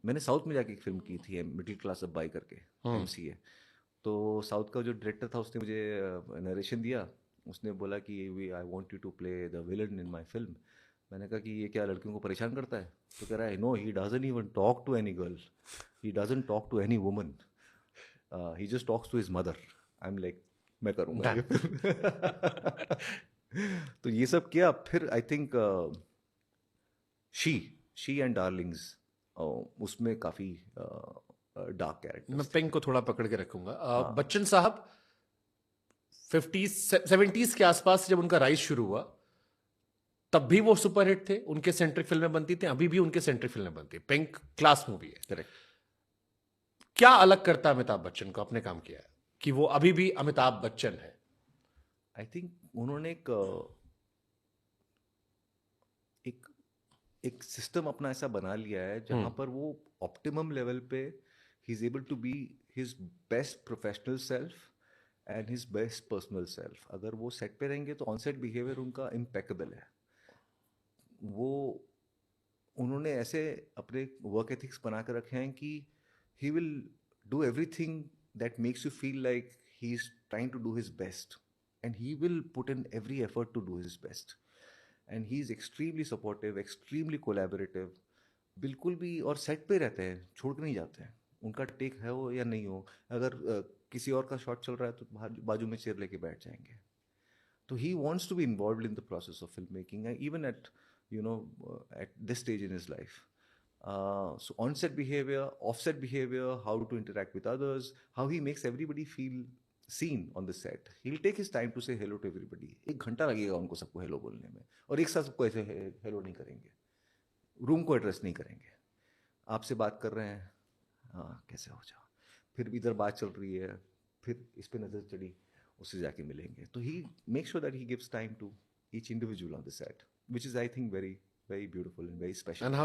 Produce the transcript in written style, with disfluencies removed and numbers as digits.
मैंने साउथ में जाके एक फिल्म की थी, मिडिल क्लास अब बाई करके, MCA। तो साउथ का जो डायरेक्टर था उसने मुझे नरेशन दिया। उसने बोला कि we I want you to play the villain in my film. मैंने कहा कि ये क्या लड़कियों को परेशान करता है? तो कह रहा है no, he doesn't even talk to any girl, he doesn't talk to any woman, he just talks to his mother. I am like, मैं करूँगा ये डन। फिल्म। तो ये सब किया। फिर I think she she and Darling's, उसमें काफ़ी डार्क मैं कैरेक्टर्स थे। पिंक को थोड़ा पकड़ के रखूंगा। हाँ। बच्चन साहब 50s 70s के आसपास जब उनका राइज शुरू हुआ, तब भी वो सुपरहिट थे, उनके सेंट्रिक फिल्में बनती थी, अभी भी उनके सेंट्रिक फिल्में बनती है। पिंक क्लास मूवी है। करेक्ट। क्या अलग करता है अमिताभ बच्चन को अपने काम किया है कि वो अभी भी अमिताभ बच्चन है? आई थिंक उन्होंने एक एक सिस्टम अपना ऐसा बना लिया है जहां पर वो ऑप्टिमम लेवल पे he is able to be his best professional self and his best personal self. अगर वो सेट पे रहेंगे तो ऑन सेट बिहेवियर उनका इम्पेकेबल है। वो उन्होंने ऐसे अपने वर्क एथिक्स बना कर रखे हैं कि he will do everything that makes you feel like he is trying to do his best, and he will put in every effort to do his best. And he is extremely supportive, extremely collaborative. बिल्कुल भी, और set पे रहते हैं, छोड़ के नहीं जाते हैं। उनका टेक है हो या नहीं हो, अगर किसी और का शॉट चल रहा है तो बाजू में चेयर लेके बैठ जाएंगे। So he wants to be involved in the process of filmmaking, even at at this stage in his life. So on-set behavior, off-set behavior, how to interact with others, how he makes everybody feel seen on the set. He'll take his time to say hello to everybody. 1 घंटा लगेगा उनको सबको hello बोलने में, और एक साथ सबको ऐसे हेलो नहीं करेंगे, रूम को एड्रेस नहीं करेंगे। आपसे बात कर रहे हैं, हाँ कैसे हो जाओ, फिर इधर बात चल रही है, फिर इस पे नजर चढ़ी, उससे जाके मिलेंगे। तो he make sure that he gives time to each individual on the set, which is I think very very beautiful and very and special. How